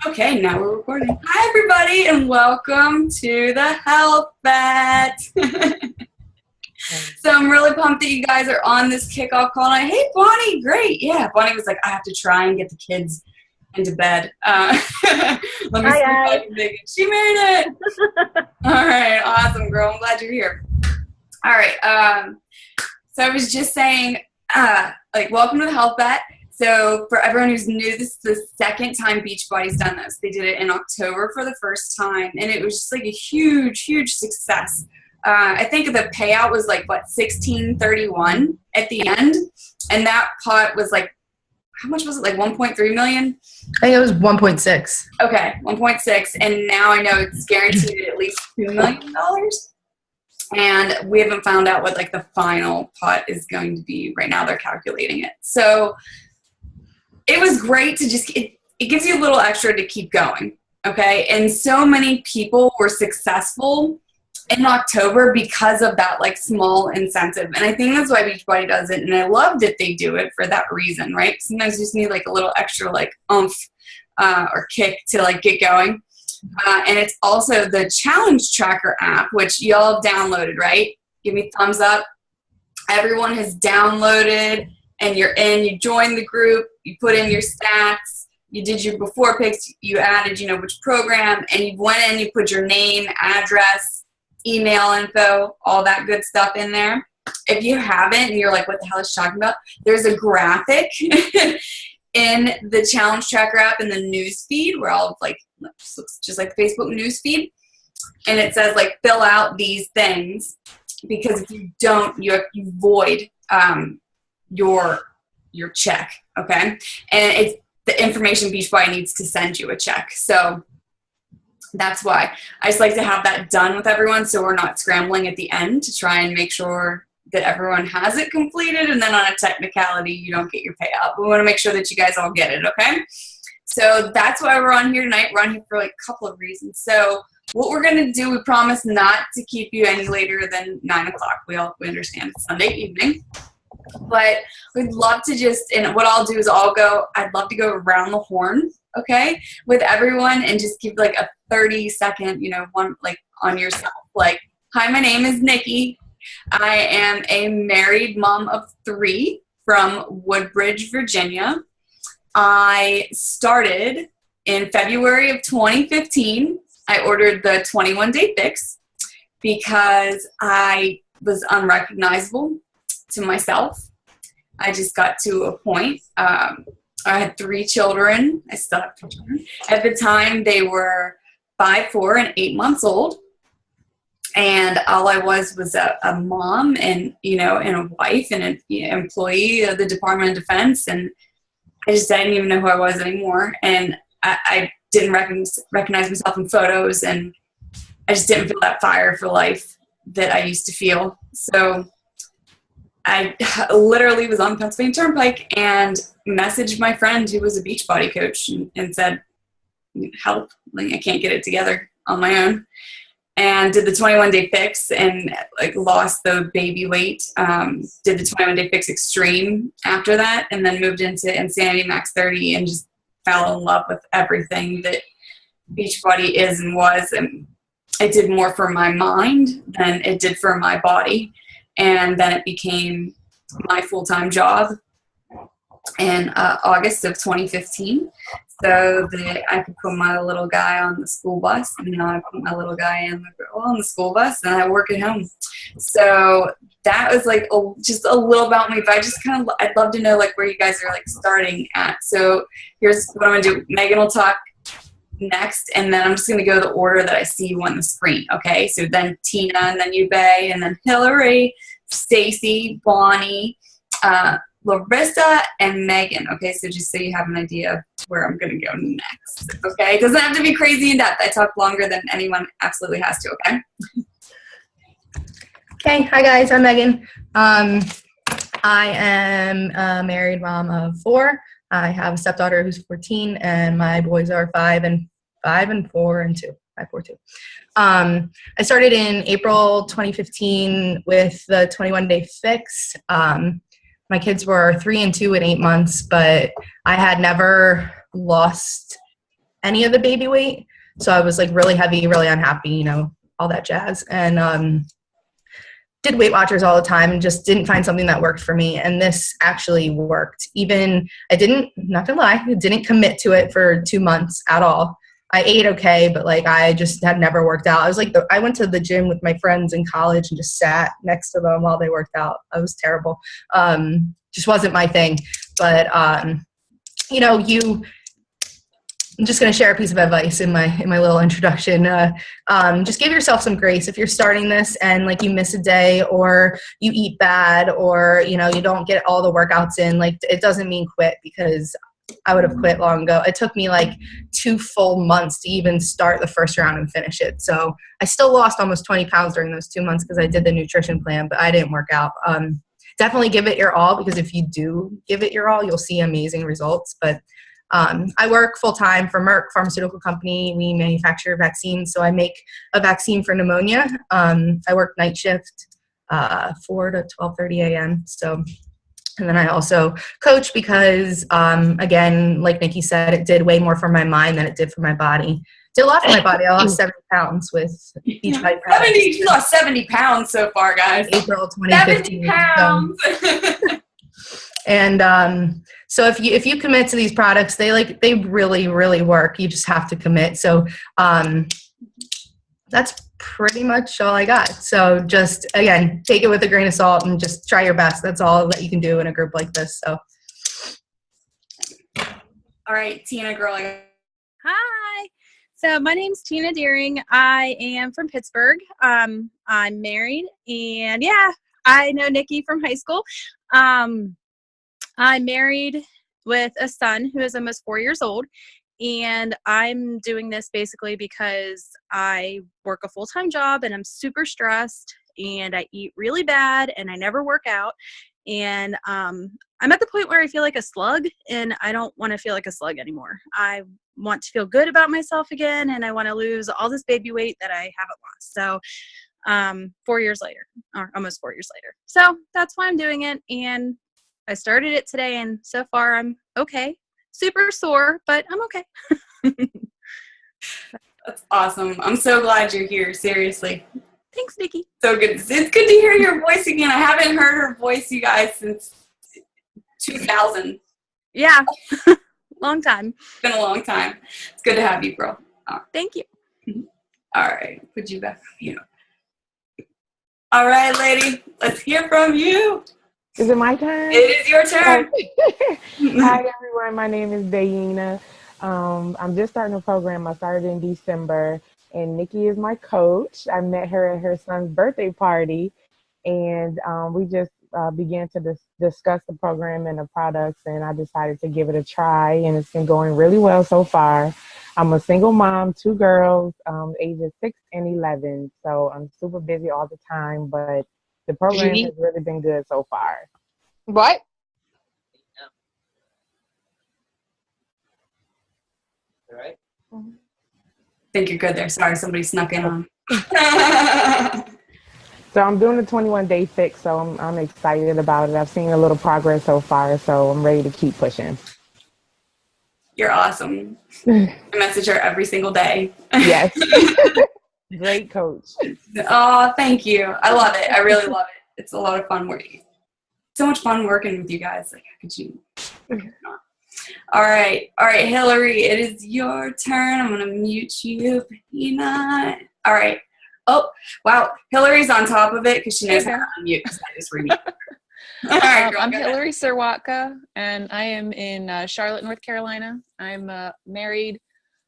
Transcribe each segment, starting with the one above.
Okay, now we're recording. Hi, everybody, and welcome to the Health Bet. So I'm really pumped that you guys are on this kickoff call. And hey, Bonnie, great. Yeah, Bonnie was like, I have to try and get the kids into bed. Let me see if I can make it. She made it. All right, awesome, girl. I'm glad you're here. All right, so I was just saying, welcome to the Health Bet. So for everyone who's new, this is the second time Beachbody's done this. They did it in October for the first time, and it was just like a huge, huge success. I think the payout was like, $16.31 at the end, and that pot was like, how much was it? Like 1.3 million? I think it was 1.6. Okay, 1.6, and now I know it's guaranteed at least $2 million. And we haven't found out what like the final pot is going to be. Right now they're calculating it. So it was great to just, it gives you a little extra to keep going, okay? And so many people were successful in October because of that like small incentive. And I think that's why Beachbody does it. And I love that they do it for that reason, right? Sometimes you just need like a little extra like oomph or kick to like get going. And it's also the challenge tracker app, which y'all have downloaded, right? Give me thumbs up. Everyone has downloaded, and you're in, you join the group, you put in your stats, you did your before pics, you added, which program, and you went in, you put your name, address, email info, all that good stuff in there. If you haven't, and you're like, what the hell is she talking about? There's a graphic in the challenge tracker app in the news feed where all like, looks just like the Facebook news feed. And it says like, fill out these things, because if you don't, you void your check, okay? And it's the information Beachbody needs to send you a check. So that's why I just like to have that done with everyone, so we're not scrambling at the end to try and make sure that everyone has it completed, and then on a technicality you don't get your payout. We want to make sure that you guys all get it, okay? So that's why we're on here tonight. We're on here for like a couple of reasons. So what we're going to do, we promise not to keep you any later than 9 o'clock. We understand it's Sunday evening. But we'd love to and what I'll do is I'd love to go around the horn, okay, with everyone, and just give like a 30-second, one like on yourself. Like, hi, my name is Nikki. I am a married mom of 3 from Woodbridge, Virginia. I started in February of 2015. I ordered the 21-day fix because I was unrecognizable to myself. I just got to a point. I had 3 children. I still have 3 children. At the time, they were 5, 4, and 8 months old. And all I was a mom and, and a wife and an employee of the Department of Defense. And I didn't even know who I was anymore. And I didn't recognize myself in photos. And I just didn't feel that fire for life that I used to feel. So I literally was on the Pennsylvania Turnpike and messaged my friend who was a Beachbody coach and said, help, like, I can't get it together on my own. And did the 21-day fix and like lost the baby weight. Did the 21-day fix extreme after that, and then moved into Insanity Max 30 and just fell in love with everything that Beachbody is and was. And it did more for my mind than it did for my body. And then it became my full-time job in August of 2015. So that I could put my little guy on the school bus, and now I put my little guy and the girl on the school bus, and I work at home. So that was like just a little about me, but I'd love to know like where you guys are like starting at. So here's what I'm gonna do. Megan will talk next, and then I'm just gonna go the order that I see you on the screen. Okay, so then Tina, and then Yubei, and then Hillary, Stacy, Bonnie, Larissa, and Megan. Okay, so just so you have an idea of where I'm going to go next. Okay, it doesn't have to be crazy in depth. I talk longer than anyone absolutely has to, okay? Okay, hi guys, I'm Megan. I am a married mom of 4. I have a stepdaughter who's 14, and my boys are 5 and 4 and 2. 5, 4, 2. I started in April 2015 with the 21-day fix. My kids were 3 and 2 and 8 months, but I had never lost any of the baby weight. So I was like really heavy, really unhappy, you know, all that jazz. And did Weight Watchers all the time and just didn't find something that worked for me. And this actually worked. Even I didn't, not gonna lie, didn't commit to it for 2 months at all. I ate okay, but like I just had never worked out. I was like, I went to the gym with my friends in college and just sat next to them while they worked out. I was terrible. Just wasn't my thing. But you know, I'm just going to share a piece of advice in my little introduction. Just give yourself some grace if you're starting this and like you miss a day or you eat bad or, you know, you don't get all the workouts in. Like it doesn't mean quit, because I would have quit long ago. It took me like 2 full months to even start the first round and finish it. So I still lost almost 20 pounds during those 2 months because I did the nutrition plan, but I didn't work out. Definitely give it your all, because if you do give it your all, you'll see amazing results. But I work full-time for Merck Pharmaceutical Company. We manufacture vaccines. So I make a vaccine for pneumonia. I work night shift, 4 to 12:30 a.m. So, and then I also coach because, again, like Nikki said, it did way more for my mind than it did for my body. Did a lot for my body. I lost 70 pounds with Beachbody. 70, you lost 70 pounds so far, guys. April 2015. 70 pounds. And so if you commit to these products, they really, really work. You just have to commit. So that's pretty much all I got. So just, again, take it with a grain of salt and just try your best. That's all that you can do in a group like this. So. All right, Tina, girl. Hi. So my name's Tina Deering. I am from Pittsburgh. I'm married, and yeah, I know Nikki from high school. I'm married with a son who is almost 4 years old, and I'm doing this basically because I work a full-time job and I'm super stressed and I eat really bad and I never work out. And I'm at the point where I feel like a slug, and I don't want to feel like a slug anymore. I want to feel good about myself again, and I want to lose all this baby weight that I haven't lost. So 4 years later, or almost 4 years later. So that's why I'm doing it. And I started it today, and so far I'm okay. Super sore, but I'm okay. That's awesome. I'm so glad you're here. Seriously. Thanks, Nikki. So good. It's good to hear your voice again. I haven't heard her voice, you guys, since 2000. Yeah. Long time. It's been a long time. It's good to have you, girl. Thank you. All right. Put you back. You know. All right, lady. Let's hear from you. Is it my turn? It is your turn. Hi, everyone. My name is Dayina. I'm just starting a program. I started in December, and Nikki is my coach. I met her at her son's birthday party, and we just began to discuss the program and the products, and I decided to give it a try, and it's been going really well so far. I'm a single mom, 2 girls, ages 6 and 11, so I'm super busy all the time, but the program has really been good so far. What? All right. I think you're good there. Sorry, somebody snuck in on. So I'm doing the 21-day fix, so I'm excited about it. I've seen a little progress so far, so I'm ready to keep pushing. You're awesome. I message her every single day. Yes. Great coach. Oh, thank you. I love it. I really love it. It's a lot of fun working. So much fun working with you guys. Like, how could you? All right, Hillary. It is your turn. I'm gonna mute you, Peanut. All right. Oh, wow. Hillary's on top of it because she knows how to unmute. So I just remute her. All right, girl, I'm Hillary Serwatka, and I am in Charlotte, North Carolina. I'm married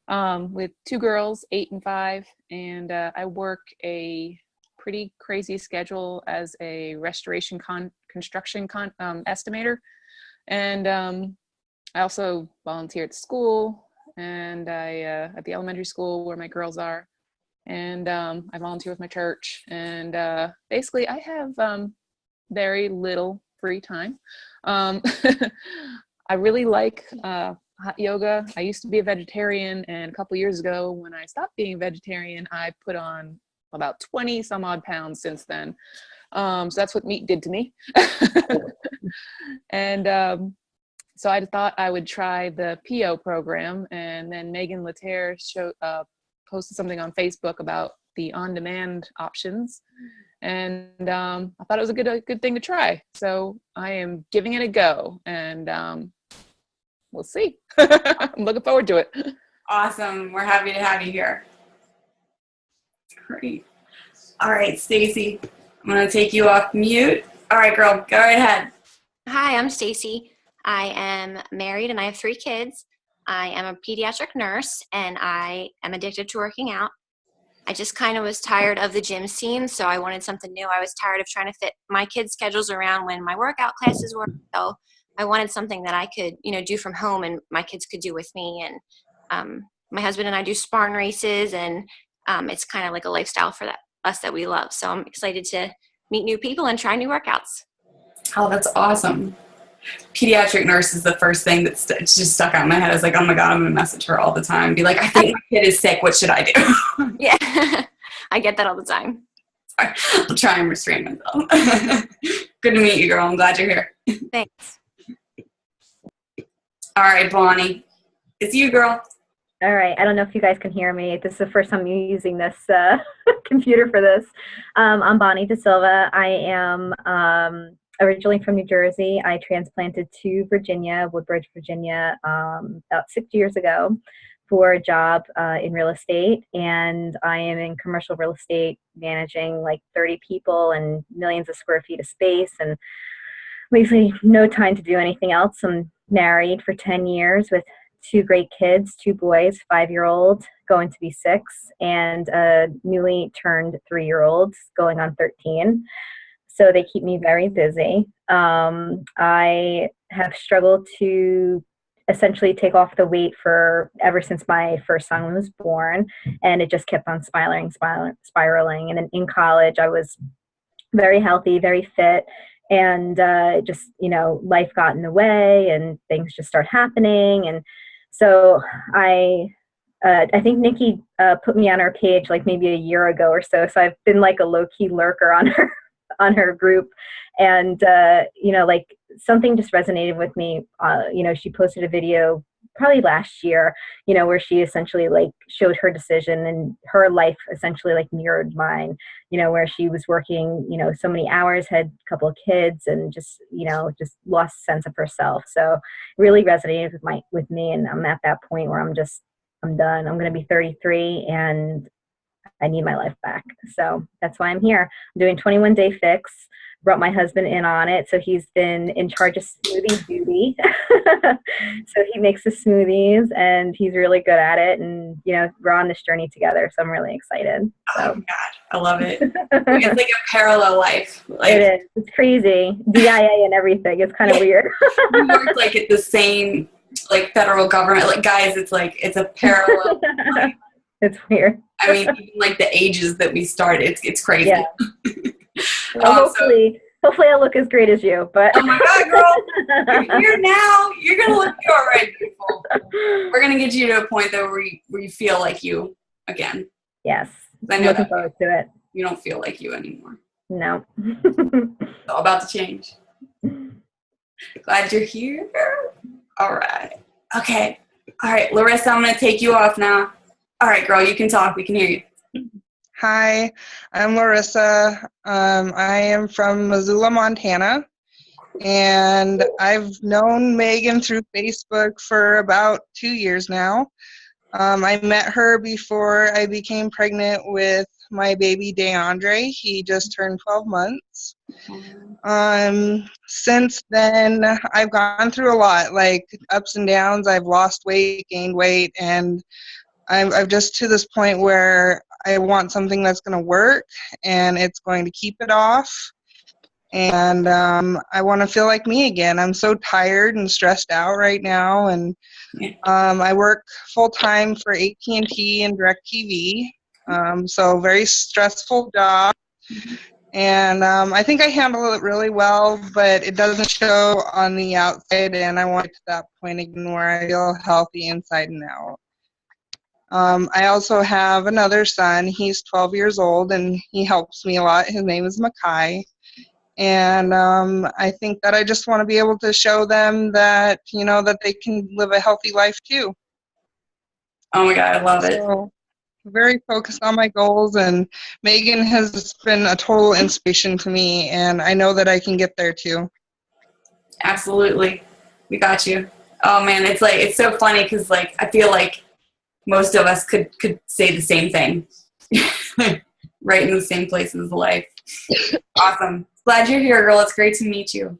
with 2 girls, 8 and 5, and I work a pretty crazy schedule as a restoration construction estimator. And I also volunteer at school, and I at the elementary school where my girls are, and I volunteer with my church. And basically, I have very little free time. I really like hot yoga. I used to be a vegetarian, and a couple years ago when I stopped being a vegetarian, I put on about 20 some odd pounds since then. So that's what meat did to me. And So I thought I would try the PO program, and then Megan Laterre posted something on Facebook about the on-demand options, and I thought it was a good thing to try. So I am giving it a go, and we'll see. I'm looking forward to it. Awesome. We're happy to have you here. Great. All right, Stacy, I'm going to take you off mute. All right, girl, go right ahead. Hi, I'm Stacy. I am married and I have 3 kids. I am a pediatric nurse and I am addicted to working out. I just kind of was tired of the gym scene, so I wanted something new. I was tired of trying to fit my kids' schedules around when my workout classes were. So I wanted something that I could, do from home and my kids could do with me. And my husband and I do Spartan races, and it's kind of like a lifestyle for us that we love. So I'm excited to meet new people and try new workouts. Oh, that's awesome. Pediatric nurse is the first thing that's just stuck out in my head. I was like, oh my God, I'm going to message her all the time. Be like, I think my kid is sick. What should I do? Yeah, I get that all the time. Sorry. I'll try and restrain myself. Good to meet you, girl. I'm glad you're here. Thanks. All right, Bonnie. It's you, girl. All right. I don't know if you guys can hear me. This is the first time you're using this computer for this. I'm Bonnie De Silva. I am originally from New Jersey. I transplanted to Virginia, Woodbridge, Virginia, about 6 years ago for a job in real estate. And I am in commercial real estate, managing like 30 people and millions of square feet of space, and basically no time to do anything else. I'm married for 10 years with 2 great kids, 2 boys, 5-year-old going to be 6, and a newly turned 3-year-old going on 13. So they keep me very busy. I have struggled to essentially take off the weight for ever since my first son was born, and it just kept on spiraling. And then in college, I was very healthy, very fit, and just, life got in the way and things just start happening. And so I think Nikki put me on her page like maybe a year ago or so. So I've been like a low-key lurker on her group, and like something just resonated with me. She posted a video probably last year, where she essentially like showed her decision, and her life essentially like mirrored mine, where she was working, so many hours, had a couple of kids, and just, just lost sense of herself. So it really resonated with me. And I'm at that point where I'm done. I'm going to be 33 and I need my life back. So that's why I'm here. I'm doing 21-day fix. Brought my husband in on it. So he's been in charge of smoothie duty. So he makes the smoothies and he's really good at it. And, we're on this journey together. So I'm really excited. So. Oh my God. I love it. It's like a parallel life. It is. It's crazy. DIA and everything. It's kind of weird. We work like at the same like federal government. Like, guys, it's a parallel life. It's weird. I mean, even like the ages that we started, it's crazy. Yeah. Well, hopefully I look as great as you. But oh my God, girl, you're here now. You're gonna look all right, beautiful. We're gonna get you to a point though where you feel like you again. Yes, I know looking forward to it. You don't feel like you anymore. No. It's all about to change. Glad you're here. All right. Okay. All right, Larissa, I'm gonna take you off now. All right, girl, you can talk. We can hear you. Hi, I'm Larissa. I am from Missoula, Montana, and I've known Megan through Facebook for about 2 years now. I met her before I became pregnant with my baby DeAndre. He just turned 12 months. Since then, I've gone through a lot, like ups and downs. I've lost weight, gained weight, and I'm just to this point where I want something that's going to work and it's going to keep it off. And I want to feel like me again. I'm so tired and stressed out right now. And I work full-time for AT&T and DirecTV. So very stressful job. And I think I handle it really well, but it doesn't show on the outside. And I want to get to that point again where I feel healthy inside and out. I also have another son. He's 12 years old, and he helps me a lot. His name is Makai. And I think that I just want to be able to show them that, that they can live a healthy life too. Oh my God, I love it. So very focused on my goals, and Megan has been a total inspiration to me, and I know that I can get there too. Absolutely. We got you. Oh man, it's so funny because I feel like most of us could say the same thing. Right in the same places of life. Awesome. Glad you're here, girl. It's great to meet you.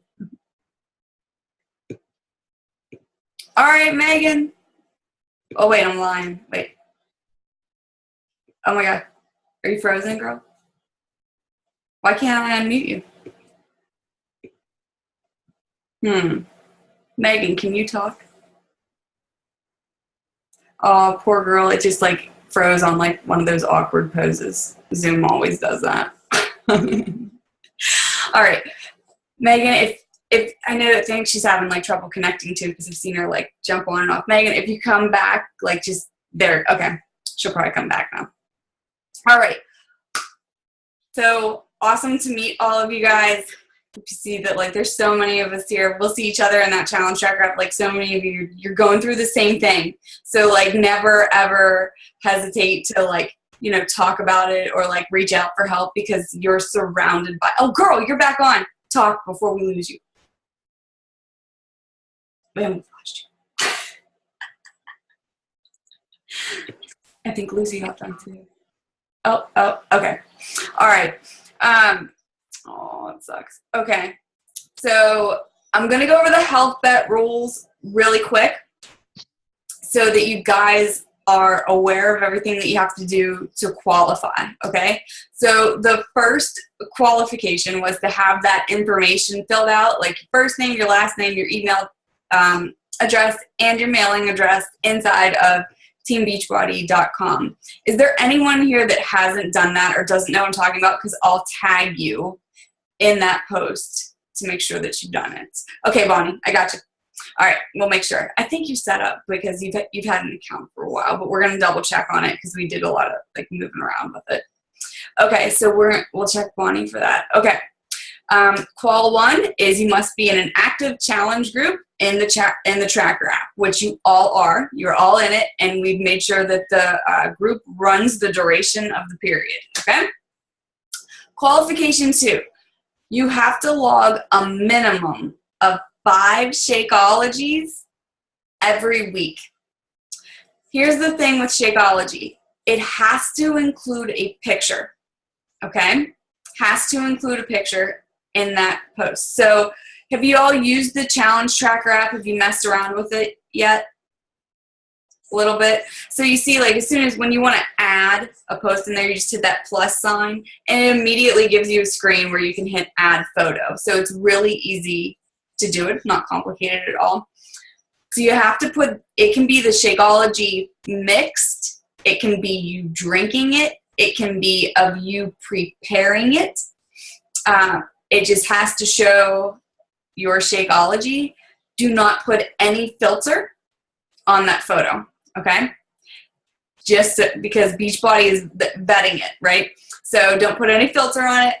All right, Megan. Oh, wait, I'm lying. Wait. Oh, my God. Are you frozen, girl? Why can't I unmute you? Megan, can you talk? Oh, poor girl. It just, froze on, one of those awkward poses. Zoom always does that. All right. Megan, if I know that thing she's having trouble connecting to because I've seen her jump on and off. Megan, if you come back, just there. Okay. She'll probably come back now. All right. So awesome to meet all of you guys. You see that there's so many of us here. We'll see each other in that challenge tracker app. So many of you, you're going through the same thing. So never ever hesitate to talk about it or reach out for help because you're surrounded by, oh girl, you're back on. Talk before we lose you. We haven't lost you. I think Lucy got them too. Oh, okay. All right. Oh, it sucks. Okay. So I'm going to go over the health bet rules really quick so that you guys are aware of everything that you have to do to qualify, okay? So the first qualification was to have that information filled out, your first name, your last name, your email address, and your mailing address inside of teambeachbody.com. Is there anyone here that hasn't done that or doesn't know what I'm talking about? Because I'll tag you in that post to make sure that you've done it. Okay, Bonnie, I got you. All right, we'll make sure. I think you're set up because you've had an account for a while, but we're going to double check on it because we did a lot of moving around with it. Okay, so we'll check Bonnie for that. Okay. Qual 1 is you must be in an active challenge group in the tracker app, which you all are. You're all in it, and we've made sure that the group runs the duration of the period. Okay. Qualification 2, you have to log a minimum of 5 Shakeologies every week. Here's the thing with Shakeology. It has to include a picture. Okay? Has to include a picture in that post. So have you all used the challenge tracker app? Have you messed around with it yet? A little bit. So you see, as soon as when you want to add a post in there, you just hit that plus sign, and it immediately gives you a screen where you can hit add photo. So it's really easy to do it. It's not complicated at all. So you have to put, it can be the Shakeology mixed. It can be you drinking it. It can be of you preparing it. It just has to show your Shakeology. Do not put any filter on that photo, okay? Just because Beachbody is vetting it, right? So don't put any filter on it.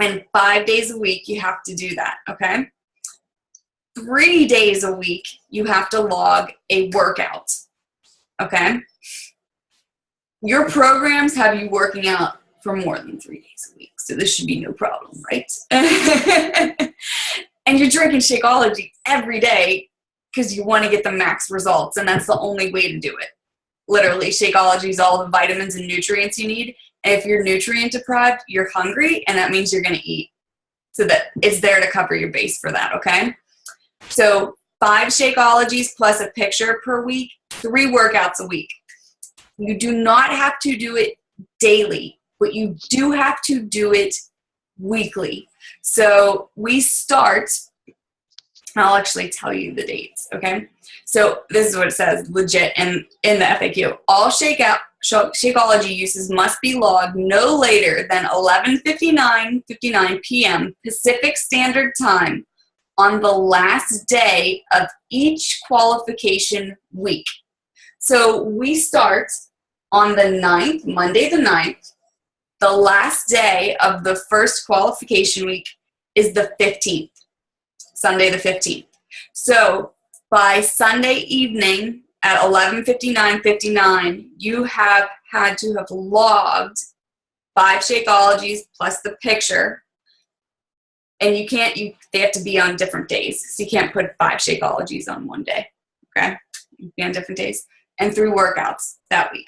And 5 days a week, you have to do that, okay? 3 days a week, you have to log a workout, okay? Your programs have you working out for more than 3 days a week, so this should be no problem, right? And you're drinking Shakeology every day because you want to get the max results, and that's the only way to do it. Literally, Shakeology is all the vitamins and nutrients you need. And if you're nutrient deprived, you're hungry, and that means you're going to eat. So that it's there to cover your base for that, okay? So 5 Shakeologies plus a picture per week, 3 workouts a week. You do not have to do it daily, but you do have to do it weekly. So we start, I'll actually tell you the dates, okay? So this is what it says, legit, in the FAQ. All Shakeology uses must be logged no later than 11:59 p.m. Pacific Standard Time on the last day of each qualification week. So we start on the 9th, Monday the 9th, The last day of the first qualification week is the 15th, Sunday the 15th. So by Sunday evening at 11:59:59, you have had to have logged 5 Shakeologies plus the picture. And they have to be on different days. So you can't put 5 Shakeologies on one day, okay? You can be on different days. And 3 workouts that week.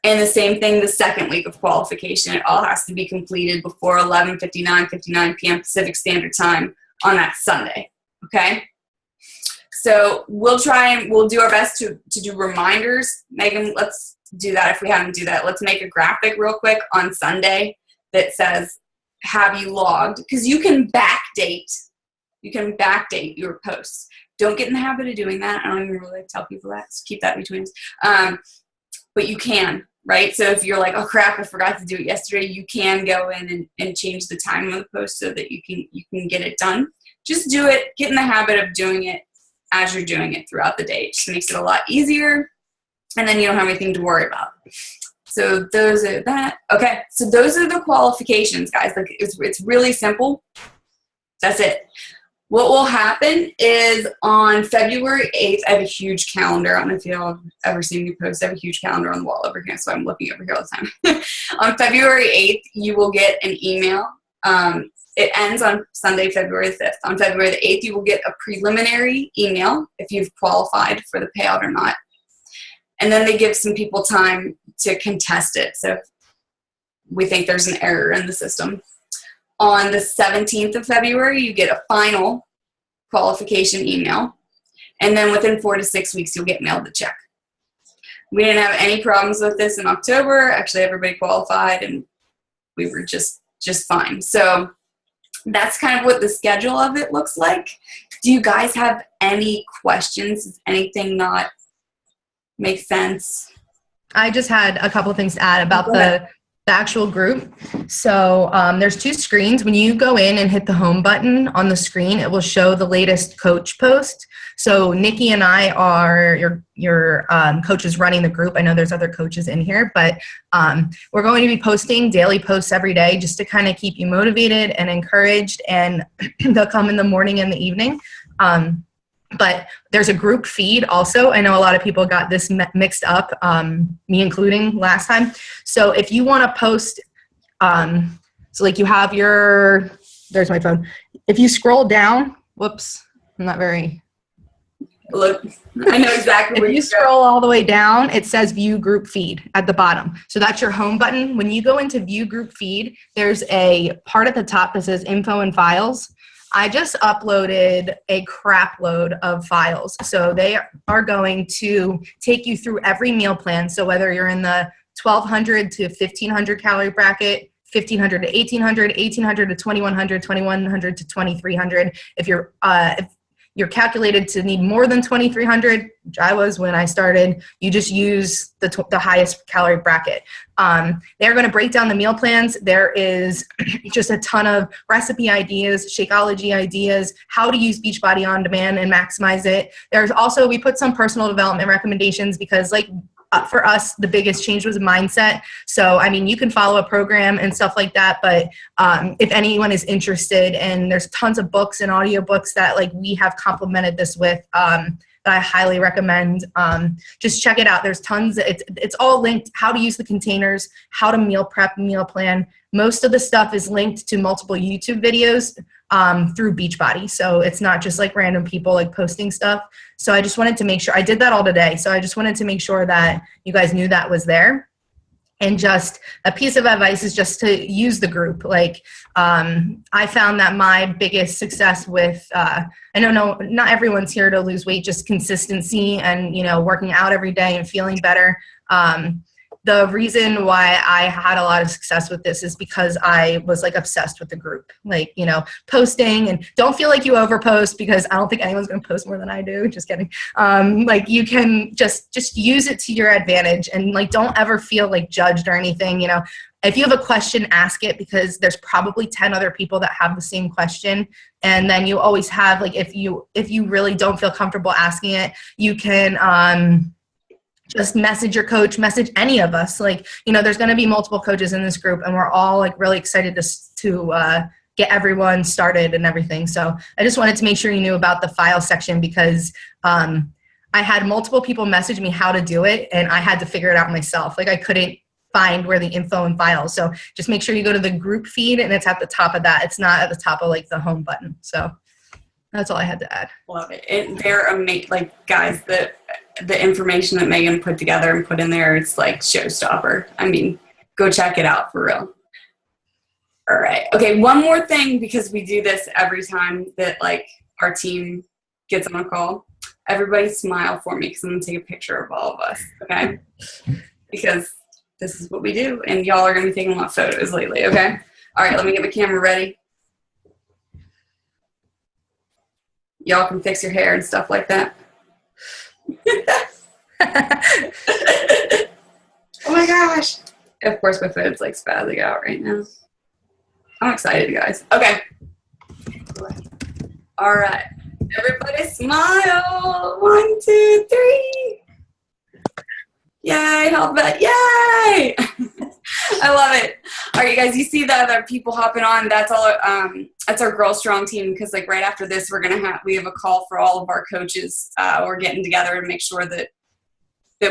And the same thing the second week of qualification. It all has to be completed before 11:59 p.m. Pacific Standard Time on that Sunday, okay? So we'll do our best to do reminders. Megan, let's do that if we haven't do that. Let's make a graphic real quick on Sunday that says, have you logged? Because you can backdate your posts. Don't get in the habit of doing that. I don't even really tell people that, so keep that between us. But you can, right? So if you're like, oh crap, I forgot to do it yesterday, you can go in and change the time of the post so that you can get it done. Just do it. Get in the habit of doing it as you're doing it throughout the day. It just makes it a lot easier, and then you don't have anything to worry about. So those are that. Okay, so those are the qualifications, guys. Like it's really simple. That's it. What will happen is on February 8th, I have a huge calendar. I don't know if y'all have ever seen me post. I have a huge calendar on the wall over here, so I'm looking over here all the time. On February 8th, you will get an email. It ends on Sunday, February 5th. On February the 8th, you will get a preliminary email if you've qualified for the payout or not. And then they give some people time to contest it. So if we think there's an error in the system. On the 17th of February, you get a final qualification email. And then within 4 to 6 weeks, you'll get mailed the check. We didn't have any problems with this in October. Actually, everybody qualified, and we were just fine. So that's kind of what the schedule of it looks like. Do you guys have any questions? Does anything not make sense? I just had a couple of things to add about the actual group. So there's 2 screens. When you go in and hit the home button on the screen, it will show the latest coach post. So Nikki and I are your coaches running the group. I know there's other coaches in here, but we're going to be posting daily posts every day just to kind of keep you motivated and encouraged, and they'll come in the morning and the evening. But there's a group feed also. I know a lot of people got this mixed up, me including last time. So if you want to post, so like you have there's my phone. If you scroll down, whoops, I'm not very. Look, I know exactly where you scroll all the way down, it says view group feed at the bottom. So that's your home button. When you go into view group feed, there's a part at the top that says info and files. I just uploaded a crap load of files. So they are going to take you through every meal plan. So whether you're in the 1,200 to 1,500 calorie bracket, 1,500 to 1,800, 1,800 to 2,100, 2,100 to 2,300. If you're calculated to need more than 2,300, which I was when I started, you just use the highest calorie bracket. They're going to break down the meal plans. There is just a ton of recipe ideas, Shakeology ideas, how to use Beachbody on demand and maximize it. There's also, we put some personal development recommendations because for us, the biggest change was mindset. So, I mean, you can follow a program and stuff like that, but if anyone is interested, and there's tons of books and audiobooks that we have complemented this with, that I highly recommend. Just check it out. There's tons. It's all linked. How to use the containers, how to meal prep, meal plan. Most of the stuff is linked to multiple YouTube videos through Beachbody. So it's not just random people posting stuff. So I just wanted to make sure I did that all today. So I just wanted to make sure that you guys knew that was there. And just a piece of advice is just to use the group. I found that my biggest success with, I know not everyone's here to lose weight, just consistency and, working out every day and feeling better. The reason why I had a lot of success with this is because I was obsessed with the group, posting, and don't feel like you overpost, because I don't think anyone's going to post more than I do. Just kidding. You can just use it to your advantage, and don't ever feel judged or anything. If you have a question, ask it, because there's probably 10 other people that have the same question. And then you always have, if you really don't feel comfortable asking it, you can, just message your coach, message any of us. Like, you know, there's going to be multiple coaches in this group, and we're all like really excited to get everyone started and everything. So I just wanted to make sure you knew about the file section, because I had multiple people message me how to do it, and I had to figure it out myself. Like, I couldn't find where the info and files. So just make sure you go to the group feed, and it's at the top of that. It's not at the top of like the home button. So that's all I had to add. Love it. They're amazing. Like, guys, the information that Megan put together and put in there, it's like showstopper. I mean, go check it out for real. All right. Okay, one more thing, because we do this every time that like our team gets on a call. Everybody smile for me, because I'm going to take a picture of all of us, okay? Because this is what we do, and y'all are going to be taking a lot of photos lately, okay? All right, let me get my camera ready. Y'all can fix your hair and stuff like that. Oh my gosh. Of course, my phone's like spazzing out right now. I'm excited, guys. Okay. All right. Everybody smile. 1, 2, 3. Yay, help it. Yay. I love it. All right, you guys, you see the other people hopping on. That's all. That's our Girl Strong team, because like right after this, we have a call for all of our coaches. We're getting together to make sure that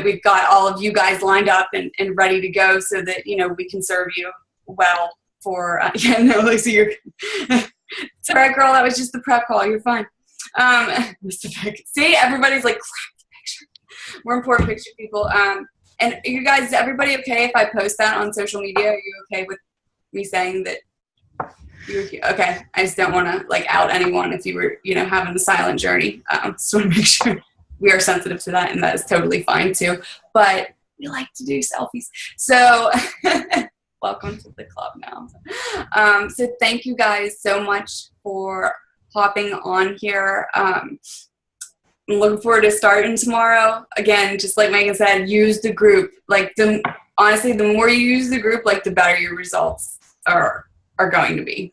we've got all of you guys lined up and ready to go, so that, you know, we can serve you well for, yeah, no, Lisa, you're, it's all right, girl, that was just the prep call, you're fine. See, everybody's like, picture. We're important picture people. And you guys, is everybody okay if I post that on social media? Are you okay with me saying that you're okay? I just don't want to like out anyone if you were, you know, having the silent journey. Just want to make sure we are sensitive to that, and that is totally fine too. But we like to do selfies. So welcome to the club now. So thank you guys so much for hopping on here. I'm looking forward to starting tomorrow. Again, just like Megan said, use the group. Like, honestly, the more you use the group, like the better your results are going to be,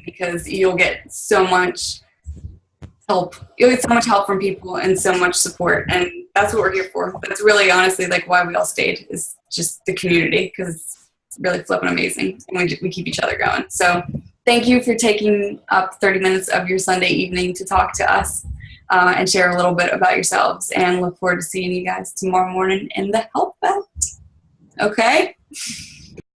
because you'll get so much help. You'll get so much help from people and so much support, and that's what we're here for. That's really honestly like why we all stayed, is just the community, because it's really flipping amazing, and we keep each other going. So thank you for taking up 30 minutes of your Sunday evening to talk to us and share a little bit about yourselves, and look forward to seeing you guys tomorrow morning in the help belt. Okay?